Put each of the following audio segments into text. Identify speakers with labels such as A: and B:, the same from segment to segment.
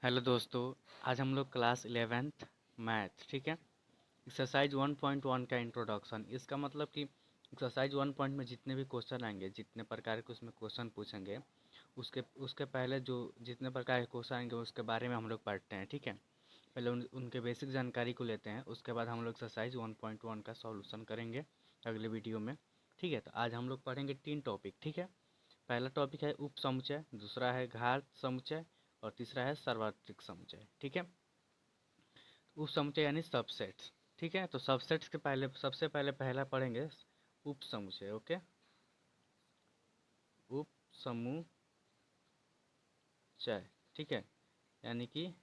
A: Hello दोस्तों। आज हम लोग क्लास 11th मैथ, ठीक है, एक्सरसाइज 1.1 का इंट्रोडक्शन। इसका मतलब कि एक्सरसाइज 1 पॉइंट में जितने भी क्वेश्चन आएंगे, जितने प्रकार के उसमें क्वेश्चन पूछेंगे, उसके उसके पहले जो जितने प्रकार के क्वेश्चन आएंगे उसके बारे में हम लोग पढ़ते हैं, ठीक है। पहले उनके बेसिक जानकारी को लेते हैं, उसके बाद हम लोग एक्सरसाइज 1.1 का सॉल्यूशन करेंगे अगले वीडियो में, ठीक है। तो आज हम लोग पढ़ेंगे 3 टॉपिक, ठीक है। पहला टॉपिक है उप समुच्चय, दूसरा है घात समुच्चय और तीसरा है सार्वत्रिक समुच्चय, ठीक है। उप समुच्चय यानी सबसेट्स, ठीक है। तो सबसेट्स के पहले सबसे पहले पहला पढ़ेंगे उप समुच्चय, ओके। उप समुच्चय, ठीक है, यानी कि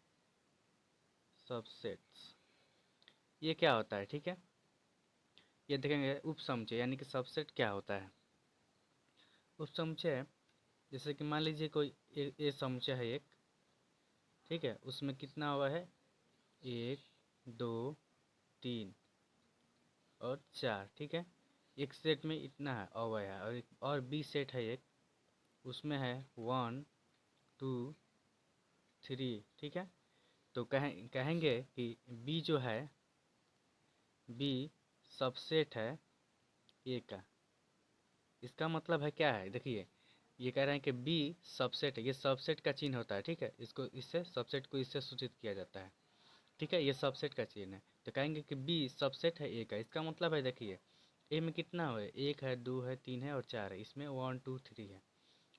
A: सबसेट्स, ये क्या होता है, ठीक है। ये देखेंगे उप समुच्चय यानी कि सबसेट क्या होता है। उप समुच्चय जैसे कि मान लीजिए कोई ए समुच्चय है एक, ठीक है, उसमें कितना हुआ है, 1 2 3 और 4, ठीक है। एक सेट में इतना है अवयव है, और और बी सेट है एक, उसमें है 1 2 3, ठीक है। तो कहेंगे कि बी जो है, बी सबसेट है ए का। इसका मतलब है क्या है, देखिए ये कह रहे हैं कि बी सबसेट है, ये सबसेट का चिन्ह होता है, ठीक है। इसको इससे सबसेट को इससे सूचित किया जाता है, ठीक है। ये सबसेट का चिन्ह है। तो कहेंगे कि बी सबसेट है ए का। इसका मतलब है, देखिए ए में कितना है, 1 है 2 है 3 है और 4 है, इसमें 1 2 3 है।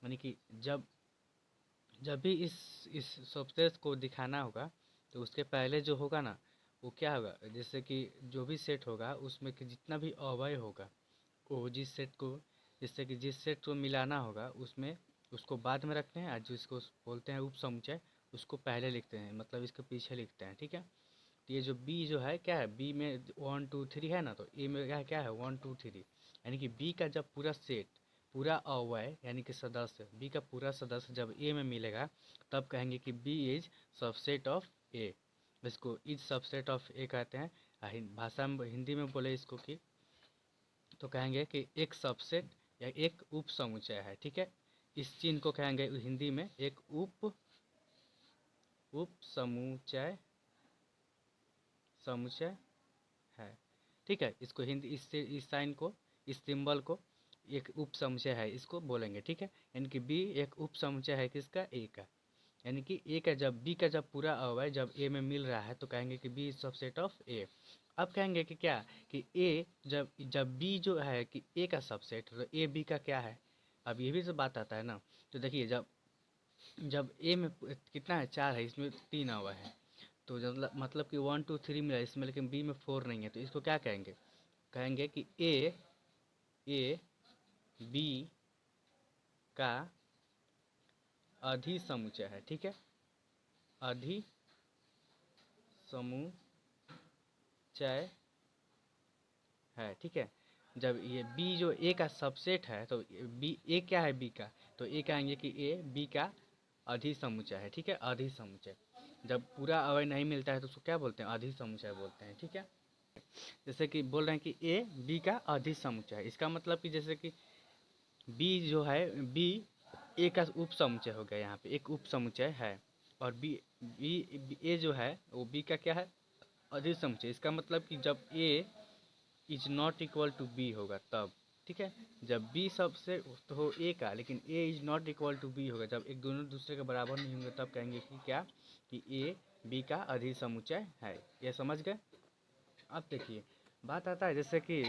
A: यानी कि जब जब भी इस सबसेट को दिखाना होगा तो उसके पहले जो होगा ना, वो क्या होगा, जैसे कि जो भी सेट होगा उसमें कि जितना भी अवयव होगा, वो जिस सेट को मिलाना होगा उसमें उसको बाद में रखते हैं, और जिसको बोलते हैं उप समुच्चय उसको पहले लिखते हैं, मतलब इसके पीछे लिखते हैं, ठीक है। तो ये जो बी जो है क्या है, बी में 1 2 3 है ना, तो ए में क्या है 1 2 3, यानी कि बी का जब पूरा सेट, पूरा अवयव यानी कि सदस्य, बी का पूरा सदस्य जब ए में मिलेगा तब कहेंगे कि बी इज सबसेट ऑफ ए। इसको इज सबसेट ऑफ ए कहते हैं। भाषा में हिंदी में बोले इसको कि, तो कहेंगे कि एक सबसेट या एक उप समुच्चय है, ठीक है। इस चिन्ह को कहेंगे हिंदी में एक उप समुच्चय समुच्चय है, ठीक है। इसको हिंदी इससे इस साइन को, इस सिंबल को एक उप समुच्चय है इसको बोलेंगे, ठीक है। यानी कि बी एक उप समुच्चय है किसका, ए का। यानी कि ए का जब बी का जब पूरा अवयव जब ए में मिल रहा है तो कहेंगे कि बी इज सबसेट ऑफ ए। अब कहेंगे कि क्या, कि ए जब जब बी जो है कि ए का सबसेट, तो ए बी का क्या है। अब ये भी तो बात आता है ना। तो देखिए जब जब ए में कितना है, 4 है, इसमें 3 अवयव है, तो जब मतलब कि 1 2 3 मिला इसमें, लेकिन बी में 4 नहीं है, तो इसको क्या कहेंगे, कहेंगे कि ए बी का अधिसमुच्चय है, ठीक है। अधिसमुच्चय है, ठीक है। जब ये बी जो ए का सबसेट है तो बी ए क्या है बी का, तो ए कहेंगे कि ए बी का अधिसमुच्चय है, ठीक है। अधिसमुच्चय जब पूरा अवयव नहीं मिलता है तो उसको क्या बोलते हैं, अधिसमुच्चय बोलते हैं, ठीक है। जैसे कि बोल रहे हैं कि ए बी का अधिसमुच्चय है, इसका मतलब कि जैसे कि बी जो है, बी ए का उप समुच्चय हो गया, यहाँ पे एक उप समुच्चय है, और बी ए जो है वो बी का क्या है, अधिसमुच्चय। इसका मतलब कि जब A is not equal to B होगा तब, ठीक है। जब बी सबसे तो हो ए का, लेकिन A is not equal to B होगा, जब एक दोनों दूसरे के बराबर नहीं होंगे तब कहेंगे कि क्या, कि ए बी का अधिसमुच्चय है। ये समझ गए। अब देखिए बात आता है, जैसे कि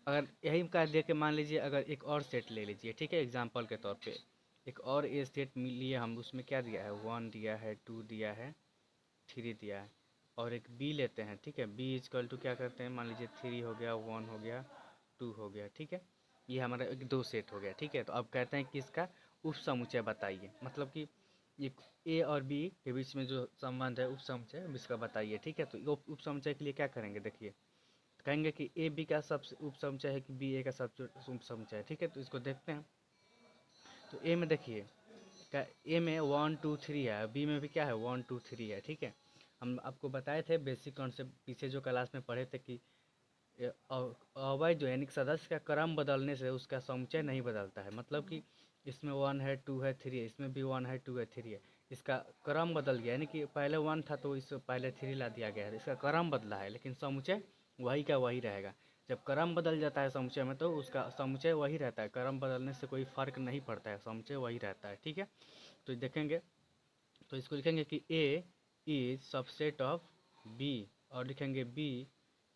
A: अगर यही का दे के मान लीजिए, अगर एक और सेट ले लीजिए, ठीक है, एग्जांपल के तौर पे एक और ए सेट लिए हम, उसमें क्या दिया है, 1 दिया है, 2 दिया है, 3 दिया है, और एक बी लेते हैं, ठीक है। बी इजकल टू क्या करते हैं, मान लीजिए 3 हो गया, 1 हो गया, 2 हो गया, ठीक है। ये हमारा एक 2 सेट हो गया, ठीक है। तो अब कहते हैं कि इसका उप समुच्चय बताइए, मतलब कि ये ए और बी के बीच में जो संबंध है उप समुच्चय इसका बताइए, ठीक है। तो उप समुच्चय के लिए क्या करेंगे, देखिए कहेंगे कि ए बी का सब उप समुच्चय है कि बी ए का सब उप समुच्चय है, ठीक है। तो इसको देखते हैं। तो ए में देखिए ए में 1 2 3 है, बी में भी क्या है 1 2 3 है, ठीक है। हम आपको बताए थे बेसिक कॉन्सेप्ट पीछे जो क्लास में पढ़े थे कि अवयव जो यानी कि सदस्य का क्रम बदलने से उसका समुच्चय नहीं बदलता है, मतलब कि इसमें 1 है 2 है 3 है, इसमें भी 1 है 2 है 3 है, इसका क्रम बदल गया, यानी कि पहले 1 था तो इस पहले 3 ला दिया गया है, इसका क्रम बदला है लेकिन समुच्चय वही का वही रहेगा। जब क्रम बदल जाता है समुच्चय में तो उसका समुच्चय वही रहता है, क्रम बदलने से कोई फर्क नहीं पड़ता है, समुच्चय वही रहता है। ठीक है, तो देखेंगे तो इसको लिखेंगे कि ए इज सबसेट ऑफ बी और लिखेंगे बी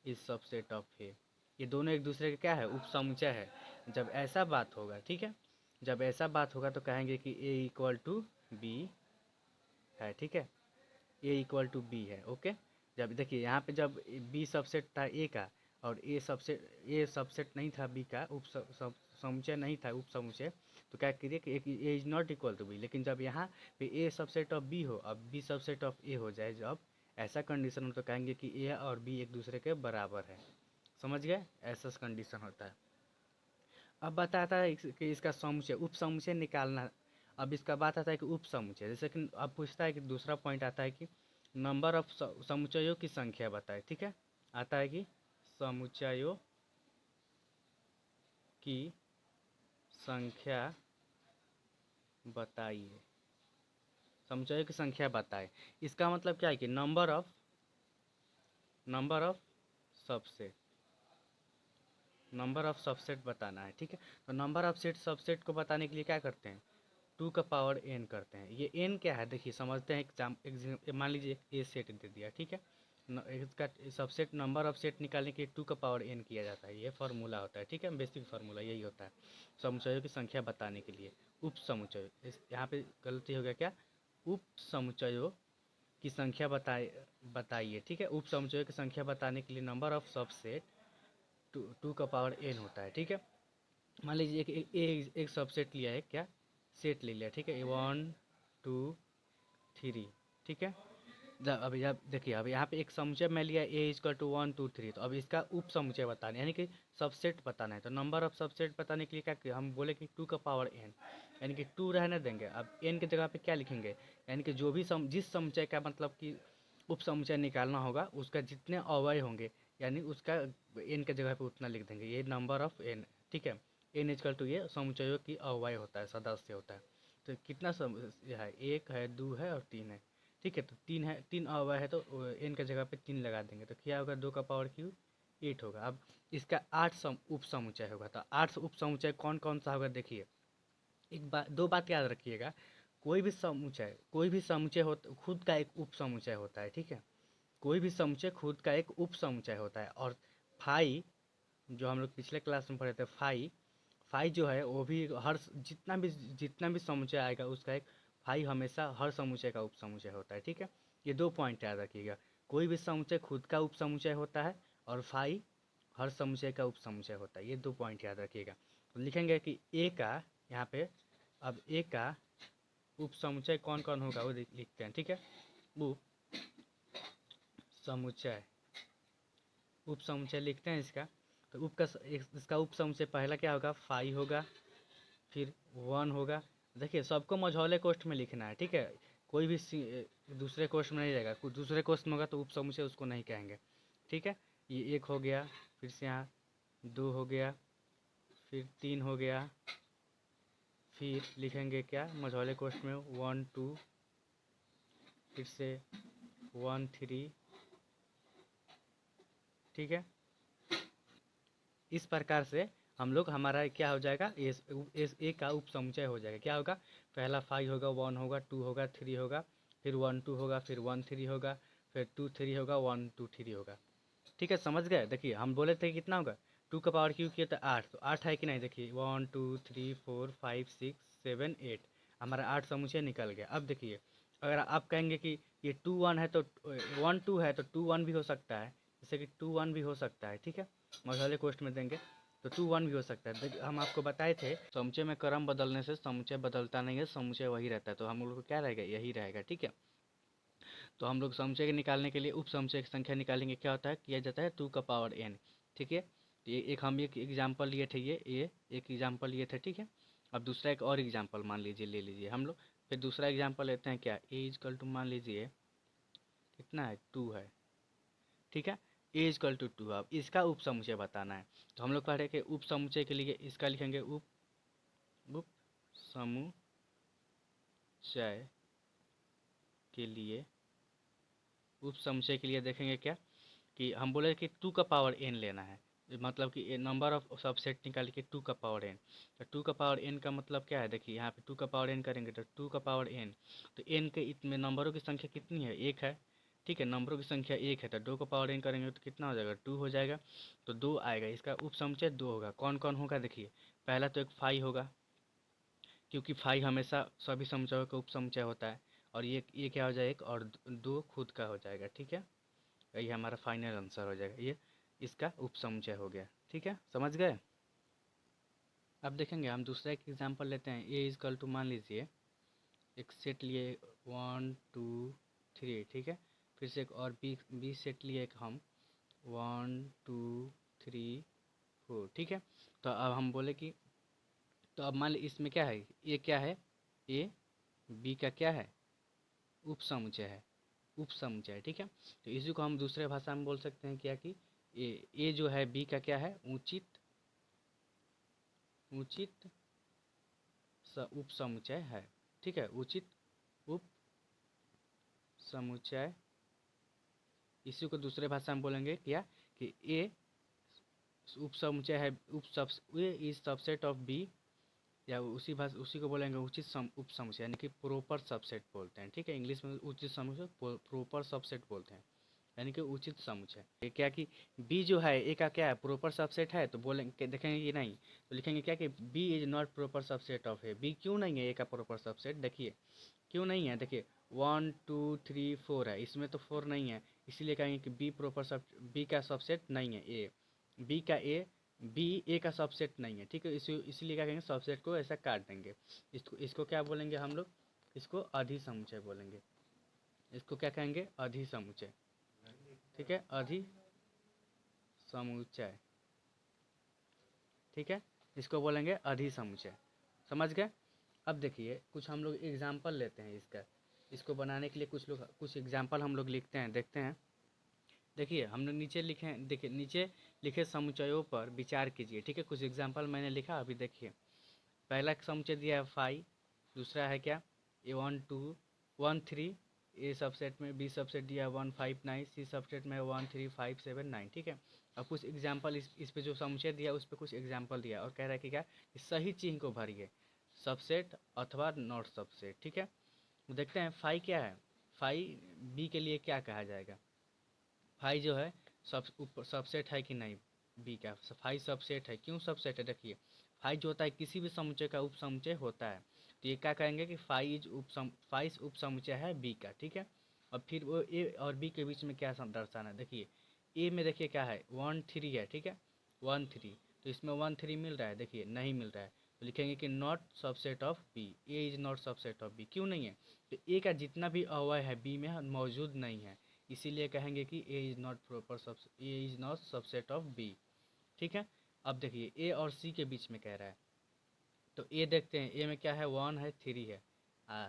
A: इज सबसेट ऑफ ए। ये दोनों एक दूसरे के क्या है, उपसमुच्चय है। जब ऐसा बात होगा, ठीक है, जब ऐसा बात होगा तो कहेंगे कि ए इक्वल टू बी है। ठीक है, ए इक्वल टू बी है। ओके, जब देखिए यहाँ पे जब बी सबसेट था ए का और ए सबसेट नहीं था बी का, समुच्चय नहीं था, उप समुच्चय, तो क्या करिए कि एक A is not equal to B. लेकिन जब यहाँ पे ए सबसेट ऑफ बी हो, अब बी सबसेट ऑफ ए हो जाए, जब ऐसा कंडीशन हो तो कहेंगे कि ए और बी एक दूसरे के बराबर है। समझ गए, ऐसा कंडीशन होता है। अब बताता है कि इसका समुच्चय उप समुच्चय निकालना। अब इसका बात आता है कि उप समुच्चय, जैसे कि अब पूछता है कि दूसरा पॉइंट आता है कि नंबर ऑफ समुच्चयों की संख्या बताए। ठीक है, आता है कि समुच्चयों की संख्या बताइए, समुच्चयों की संख्या बताए। इसका मतलब क्या है कि number of subset, number of subset बताना है। ठीक है, तो नंबर ऑफ सबसेट को बताने के लिए क्या करते हैं, 2 का पावर n करते हैं। ये n क्या है देखिए, समझते हैं। मान लीजिए ए सेट दे दिया, ठीक है, इसका सबसेट नंबर ऑफ सेट निकालने के लिए 2 का पावर n किया जाता है, ये फार्मूला होता है। ठीक है, बेसिक फार्मूला यही होता है समुच्चयों की संख्या बताने के लिए। उप समुच्चय, यहाँ पे गलती हो गया, क्या, उप समुच्चयों की संख्या बताइए। ठीक है, उप समुच्चयों की संख्या बताने के लिए नंबर ऑफ सबसेट 2 का पावर n होता है। ठीक है, मान लीजिए एक सबसेट लिया है, क्या, सेट ले लिया। ठीक है, 1 2 3। ठीक है, अभी अब देखिए, अब यहाँ पे एक समुच्चय मैं लिया ए इजकल टू 1 2 3, तो अब इसका उप समुच्चय बताना है, यानी कि सबसेट बताना है। तो नंबर ऑफ सबसेट बताने के लिए क्या किया, हम बोले कि 2 का पावर n, यानी कि 2 रहने देंगे। अब n की जगह पे क्या लिखेंगे, यानी कि जो भी जिस समुच्चय का मतलब कि उप समुच्चय निकालना होगा उसका जितने अवयव होंगे, यानी उसका n के जगह पे उतना लिख देंगे, ये नंबर ऑफ n। ठीक है, n इजकल टू ये समुच्चयों की अवयव होता है, सदस्य होता है। तो कितना है, 1 है, 2 है और 3 है। ठीक है, तो 3 है, 3 अवयव है तो n के जगह पे 3 लगा देंगे, तो क्या होगा, 2 का पावर क्यूब 8 होगा। अब इसका 8 उप समुच्चय होगा, तो 8 उप समुच्चय कौन कौन सा होगा देखिए। एक बात, दो बात याद रखिएगा, कोई भी समुच्चय हो खुद का एक उप समुच्चय होता है। ठीक है, कोई भी समुच्चय खुद का एक उप समुच्चय होता है। और फाई, जो हम लोग पिछले क्लास में पढ़े थे, फाई जो है वो भी हर जितना भी समुच्चय आएगा उसका एक फाई हमेशा हर समुच्चय का उप समुच्चय होता है। ठीक है, ये 2 पॉइंट याद रखिएगा, कोई भी समुच्चय खुद का उप समुच्चय होता है और फाई हर समुच्चय का उप समुच्चय होता है, ये 2 पॉइंट याद रखिएगा। तो लिखेंगे कि ए का, यहाँ पे अब ए का उप समुच्चय कौन कौन होगा वो लिखते हैं। ठीक है, उप समुच्चय, उप समुच्चय लिखते हैं इसका। तो इसका उप समुच्चय पहला क्या होगा, फाई होगा, फिर 1 होगा। देखिए सबको मझौले कोष्ठ में लिखना है। ठीक है, कोई भी दूसरे कोष्ठ में नहीं रहेगा, कुछ दूसरे कोष्ठ में होगा तो उप समुच्चय उसको नहीं कहेंगे। ठीक है, ये 1 हो गया, फिर से यहाँ 2 हो गया, फिर 3 हो गया, फिर लिखेंगे क्या मझौले कोष्ठ में 1 2, फिर से 1 3। ठीक है, इस प्रकार से हम लोग, हमारा क्या हो जाएगा, ए का उप समुच्चय हो जाएगा। क्या होगा, पहला 5 होगा, 1 होगा, 2 होगा, 3 होगा, फिर 1 2 होगा, फिर 1 3 होगा, फिर 2 3 होगा, 1 2 3 होगा। ठीक है, समझ गए। देखिए हम बोले थे कितना होगा, 2 का पावर क्यूब किया था 8, तो 8 है कि नहीं, देखिए 1 2 3 4 5 6 7 8, हमारा 8 समुच्चय निकल गया। अब देखिए, अगर आप कहेंगे कि ये 2 1 है तो 1 2 है तो 2 1 भी हो सकता है, जैसे कि 2 1 भी हो सकता है। ठीक है, मझौले कोष्ठ में देंगे तो 2 1 भी हो सकता है। हम आपको बताए थे समुच्चय में क्रम बदलने से समुच्चय बदलता नहीं है, समुच्चय वही रहता है। तो हम लोग को क्या रहेगा, यही रहेगा। ठीक है, तो हम लोग समुच्चय के निकालने के लिए उप समुच्चय की संख्या निकालेंगे, क्या होता है, किया जाता है 2 का पावर n। ठीक है, तो ये हम एक एग्जाम्पल लिए थे, ये एक एग्जाम्पल लिए थे। ठीक है, अब दूसरा एक और एग्जाम्पल मान लीजिए, ले लीजिए हम लोग, फिर दूसरा एग्जाम्पल लेते हैं, क्या, ए इजकल टू मान लीजिए कितना है, 2 है। ठीक है, ए इजकल टू 2, अब इसका उप समुच्चय बताना है। तो हम लोग पढ़े कि उप समुच्चय के लिए इसका लिखेंगे उप समुच्चय के लिए उप समुच्चय के लिए देखेंगे क्या कि हम बोले कि 2 का पावर n लेना है, मतलब कि नंबर ऑफ सबसेट निकाल के 2 का पावर n। तो 2 का पावर n का मतलब क्या है, देखिए यहाँ पे 2 का पावर n करेंगे तो 2 का पावर n, तो n के इसमें नंबरों की संख्या कितनी है, 1 है, ठीक है, नंबरों की संख्या 1 है, तो 2 का पावर n करेंगे तो कितना हो जाएगा, 2 हो जाएगा, तो 2 आएगा, इसका उप समुच्चय 2 होगा। कौन कौन होगा, देखिए पहला तो एक 5 होगा, क्योंकि 5 हमेशा सभी समुच्चयों का उप समुच्चय होता है, और ये क्या हो जाएगा, एक और 2 खुद का हो जाएगा, ठीक है, ये हमारा फाइनल आंसर हो जाएगा, ये इसका उप समुच्चय हो गया, ठीक है, समझ गए। अब देखेंगे हम दूसरा एक एग्जांपल लेते हैं। ए इजकल टू, मान लीजिए एक सेट लिए 1 2 3, ठीक है, फिर से एक और बी सेट लिए एक हम 1 2 3 4, ठीक है। तो अब हम बोले कि, तो अब मान ली इसमें क्या है, ये क्या है, ए बी का क्या है, उप समुच्चय है, उप समुच्चय है, ठीक है। तो इसी को हम दूसरे भाषा में बोल सकते हैं क्या कि ए जो है बी का क्या है, उचित उचित उप समुच्चय है, ठीक है, उचित उप समुच्चय। इसी को दूसरे भाषा में बोलेंगे क्या कि ए उप समुच्चय है, ए इज सबसेट ऑफ बी, या उसी को बोलेंगे उचित उप समुच्चय, यानी कि प्रॉपर सबसेट बोलते हैं, ठीक है, इंग्लिश में उचित समुच्चय प्रॉपर सबसेट बोलते हैं, यानी कि उचित समुच्चय। ये क्या कि बी जो है ए का क्या है, प्रॉपर सबसेट है, तो बोलेंगे देखेंगे कि नहीं, तो लिखेंगे क्या कि B is not proper subset of A. B क्यों नहीं है ए का प्रॉपर सबसेट, देखिए क्यों नहीं है, देखिए 1 2 3 4 है, इसमें तो 4 नहीं है, इसीलिए कहेंगे कि बी प्रॉपर सब, बी का सबसेट नहीं है ए, बी का ए, बी ए का सबसेट नहीं है, ठीक है, इसीलिए क्या कहेंगे, सबसेट को ऐसा काट देंगे। इसको क्या बोलेंगे हम लोग, इसको अधिसमुच्चय बोलेंगे, इसको क्या कहेंगे, अधिसमुच्चय, ठीक है, अधिसमुच्चय, ठीक है, इसको बोलेंगे अधिसमुच्चय, समझ गए। अब देखिए कुछ हम लोग एग्जाम्पल लेते हैं इसका, इसको बनाने के लिए कुछ एग्जाम्पल हम लोग लिखते हैं, देखते हैं। देखिए हम लोग नीचे लिखे हैं, देखिए नीचे लिखे समुच्चयों पर विचार कीजिए, ठीक है, कुछ एग्जाम्पल मैंने लिखा, अभी देखिए। पहला समुच्चय दिया है 5, दूसरा है क्या, ए 1 2 1 3, ए सबसेट में, बी सबसेट दिया है 1 5 9, सी सबसेट में 1 3 5 7 9, ठीक है। अब कुछ एग्जाम्पल इस पे जो समुच्चय दिया उस पर कुछ एग्जाम्पल दिया, और कह रहा है कि क्या, कि सही चिन्ह को भरिए, सबसेट अथवा नॉट सबसेट, ठीक है। देखते हैं फाई क्या है, फाई बी के लिए क्या कहा जाएगा, फाई जो है सबसेट है कि नहीं, बी का फाई सबसेट है, क्यों सबसेट है, देखिए फाई जो होता है किसी भी समुच्चय का उप समुच्चय होता है, तो ये क्या कहेंगे कि फाई उप समुच्चय है बी का, ठीक है। और फिर वो ए और बी के बीच में क्या दर्शाना है, देखिए ए में देखिए क्या है 1 3 है, ठीक है, 1 3, तो इसमें 1 3 मिल रहा है, देखिए नहीं मिल रहा है, तो लिखेंगे कि not subset of B, A is not subset of B, क्यों नहीं है, तो ए का जितना भी अवयव है बी में मौजूद नहीं है, इसीलिए कहेंगे कि A is not proper A is not subset of B, ठीक है। अब देखिए ए और सी के बीच में कह रहा है, तो ए देखते हैं, ए में क्या है 1 है 3 है,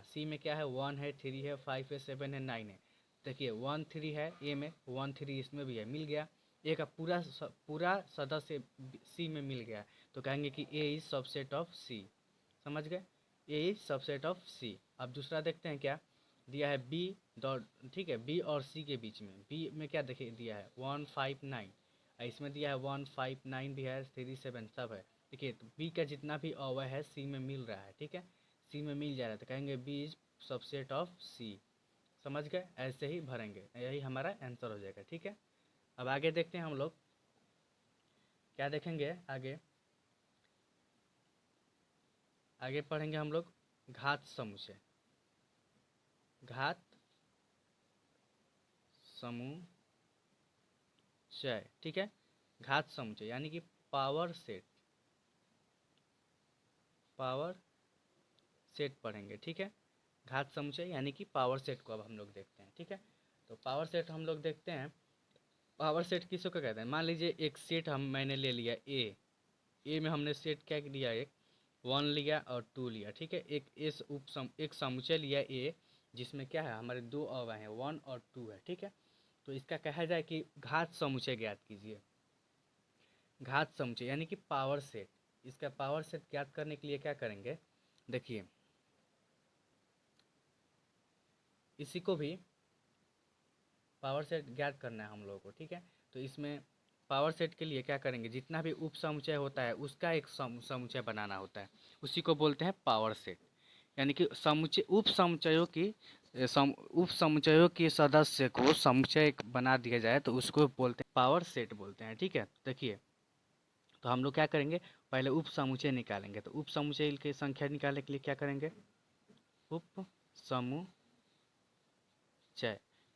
A: सी में क्या है 1 है 3 है 5 है 7 है 9 है, देखिए 1 3 है ए में, 1 3 इसमें भी है, मिल गया, ए का पूरा सदस्य सी में मिल गया, तो कहेंगे कि ए इज़ सबसेट ऑफ सी, समझ गए, ए इज सबसेट ऑफ सी। अब दूसरा देखते हैं क्या दिया है, बी डॉट, ठीक है, बी और सी के बीच में, बी में क्या देखिए दिया है 1 5 9, इसमें दिया है 1 5 9 भी है, 3 7 सब है, देखिए तो बी का जितना भी अवयव है सी में मिल रहा है, ठीक है, सी में मिल जा रहा है, तो कहेंगे बी इज सबसेट ऑफ सी, समझ गए, ऐसे ही भरेंगे, यही हमारा आंसर हो जाएगा, ठीक है। अब आगे देखते हैं हम लोग क्या देखेंगे, आगे आगे पढ़ेंगे हम लोग घात समुच्चय, घात समुच्चय, ठीक है, घात समुच्चय यानी कि पावर सेट पढ़ेंगे, ठीक है, घात समुच्चय यानी कि पावर सेट को अब हम लोग देखते हैं, ठीक है। तो पावर सेट हम लोग देखते हैं, पावर सेट किसको क्या कहते हैं, मान लीजिए एक सेट मैंने ले लिया ए में हमने सेट क्या लिया, एक 1 लिया और 2 लिया, ठीक है, एक समुच्चय लिया ए, जिसमें क्या है हमारे दो अवयव हैं 1 और 2 है, ठीक है। तो इसका कहा जाए कि घात समुच्चय ज्ञात कीजिए, घात समुच्चय यानी कि पावर सेट, इसका पावर सेट ज्ञात करने के लिए क्या करेंगे, देखिए इसी को भी पावर सेट ज्ञात करना है हम लोगों को, ठीक है। तो इसमें पावर सेट के लिए क्या करेंगे, जितना भी उप समुच्चय होता है उसका एक समुच्चय बनाना होता है, उसी को बोलते हैं पावर सेट। यानी कि समुच्चय उप समुच्चयों के सदस्य को समुच्चय बना दिया जाए तो उसको बोलते हैं पावर सेट बोलते हैं, ठीक है। देखिए, तो हम लोग क्या करेंगे, पहले उप समुच्चय निकालेंगे। तो उप समुच्चय की संख्या निकालने के लिए क्या करेंगे, उप समुच्चय,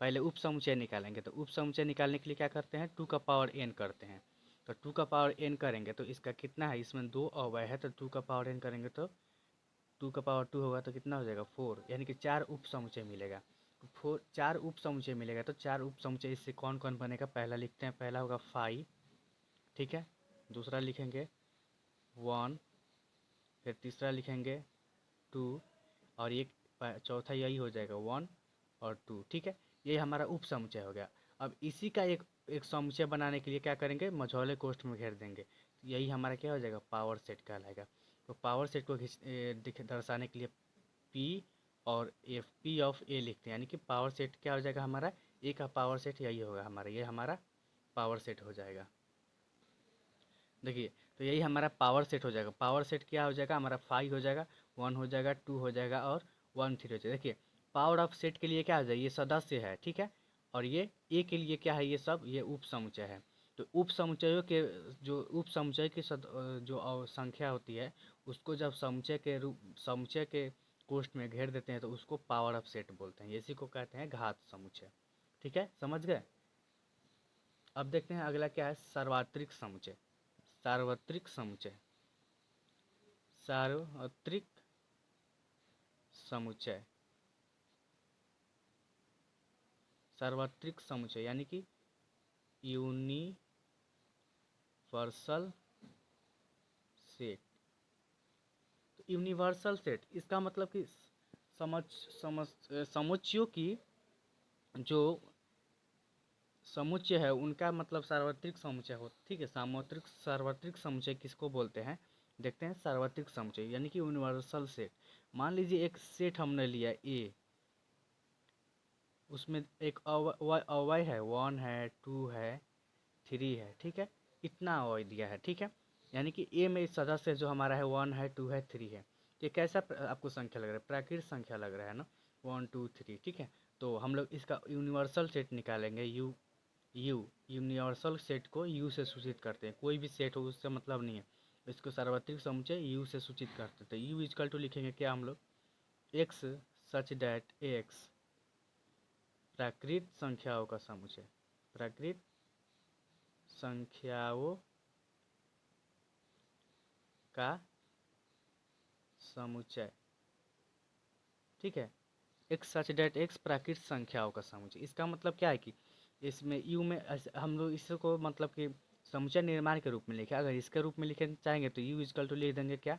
A: पहले उप समुच्चय निकालेंगे। तो उप समुच्चय निकालने के लिए क्या करते हैं, 2 का पावर n करते हैं। तो 2 का पावर n करेंगे तो इसका कितना है, इसमें 2 अवयव है तो 2 का पावर n करेंगे तो 2 का पावर 2 होगा तो कितना हो जाएगा 4, यानी कि 4 उप समुच्चय मिलेगा। तो 4 उप समुच्चय मिलेगा। तो 4 उप समुच्चय इससे कौन कौन बनेगा, पहला लिखते हैं, पहला होगा 5, ठीक है। दूसरा लिखेंगे 1, फिर तीसरा लिखेंगे 2, और एक चौथा यही हो जाएगा 1 और 2, ठीक है। ये हमारा उप समुच्चय हो गया। अब इसी का एक समुच्चय बनाने के लिए क्या करेंगे, मझौले कोष्ठ में घेर देंगे। यही हमारा क्या हो जाएगा, पावर सेट कहलाएगा। तो पावर सेट को दर्शाने के लिए पी और एफ, पी ऑफ ए लिखते हैं, यानी कि पावर सेट क्या हो जाएगा हमारा, ए का पावर सेट यही होगा हमारा, ये हमारा पावर सेट हो जाएगा। देखिए, तो यही हमारा पावर सेट हो जाएगा। पावर सेट क्या हो जाएगा हमारा, 5 हो जाएगा, 1 हो जाएगा, 2 हो जाएगा और 1 3 हो जाएगा। देखिए, पावर ऑफ सेट के लिए क्या हो जाएगा, ये सदस्य है, ठीक है। और ये ए के लिए क्या है, ये सब ये उप समुच्चय है। तो उप समुच्चयों के जो उप समुच्चय की जो संख्या होती है उसको जब समुच्चय के कोष्ठ में घेर देते हैं तो उसको पावर ऑफ सेट बोलते हैं। इसी को कहते हैं घात समुच्चय, ठीक है, समझ गए। अब देखते हैं अगला क्या है, सार्वत्रिक समुच्चय। सार्वत्रिक समुच्चय, सार्वत्रिक समुच्चय, सार्वत्रिक समुच्चय यानी कि यूनिवर्सल सेट। तो यूनिवर्सल सेट इसका मतलब कि समुच्चयों की जो समुच्चय है उनका मतलब सार्वत्रिक समुच्चय हो, ठीक है। सार्वत्रिक समुच्चय किसको बोलते हैं, देखते हैं। सार्वत्रिक समुच्चय यानी कि यूनिवर्सल सेट। मान लीजिए एक सेट हमने लिया ए, उसमें एक अवयव है, 1 है, 2 है, 3 है, ठीक है। इतना अवयव दिया है, ठीक है। यानी कि ए में सदस्य जो हमारा है 1 है, 2 है, 3 है। ये कैसा आपको संख्या लग रहा है, प्राकृत संख्या लग रहा है ना, 1 2 3, ठीक है। तो हम लोग इसका यूनिवर्सल सेट निकालेंगे। यूनिवर्सल सेट को यू से सूचित करते हैं, कोई भी सेट हो उससे मतलब नहीं है। इसको सार्वत्रिक समुच्चय यू से सूचित करते थे। यू इजकल टू लिखेंगे क्या हम लोग, एक्स सच डैट एक्स प्राकृत संख्याओं का समुच्चय, प्राकृत संख्याओं का समुच्चय, ठीक है। एक्स सच डेट एक्स प्राकृत संख्याओं का समुच्चय। इसका मतलब क्या है कि इसमें यू में हम लोग इसको मतलब कि समुच्चय निर्माण के रूप में लिखे। अगर इसके रूप में लिखना चाहेंगे तो यू इजकल टू लिख देंगे क्या,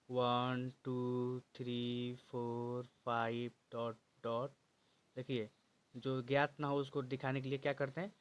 A: 1 2 3 4 5 डॉट डॉट। देखिए, जो ज्ञात ना हो उसको दिखाने के लिए क्या करते हैं,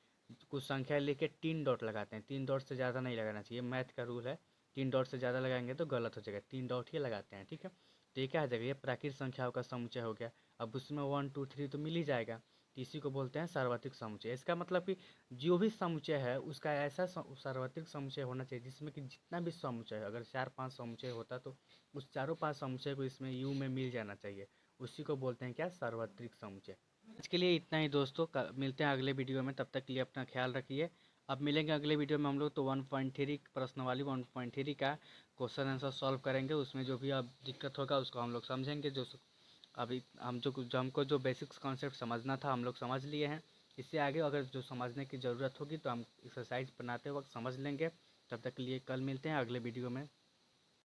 A: कुछ संख्या लेके 3 डॉट लगाते हैं। 3 डॉट से ज़्यादा नहीं लगाना चाहिए, मैथ का रूल है। 3 डॉट से ज़्यादा लगाएंगे तो गलत हो जाएगा, 3 डॉट ही लगाते हैं, ठीक है। तो ये क्या आ जाएगा, ये प्राकृत संख्याओं का समुच्चय हो गया। अब उसमें 1 2 3 तो मिल ही जाएगा, तो इसी को बोलते हैं सार्वत्रिक समुच्चय। इसका मतलब कि जो भी समुच्चय है उसका ऐसा सार्वत्रिक समुच्चय होना चाहिए जिसमें कि जितना भी समुच्चय है, अगर 4 5 समुच्चय होता तो उस चारों 5 समुच्चय को इसमें यू में मिल जाना चाहिए। उसी को बोलते हैं क्या, सार्वत्रिक समुच्चय। आज के लिए इतना ही दोस्तों, मिलते हैं अगले वीडियो में, तब तक के लिए अपना ख्याल रखिए। अब मिलेंगे अगले वीडियो में हम लोग, तो 1.3 प्रश्नवाली 1.3 का क्वेश्चन आंसर सॉल्व करेंगे। उसमें जो भी अब दिक्कत होगा उसको हम लोग समझेंगे। जो अभी जो हमको जो बेसिक्स कॉन्सेप्ट समझना था हम लोग समझ लिए हैं। इससे आगे अगर जो समझने की ज़रूरत होगी तो हम एक्सरसाइज बनाते वक्त समझ लेंगे। तब तक के लिए कल मिलते हैं अगले वीडियो में।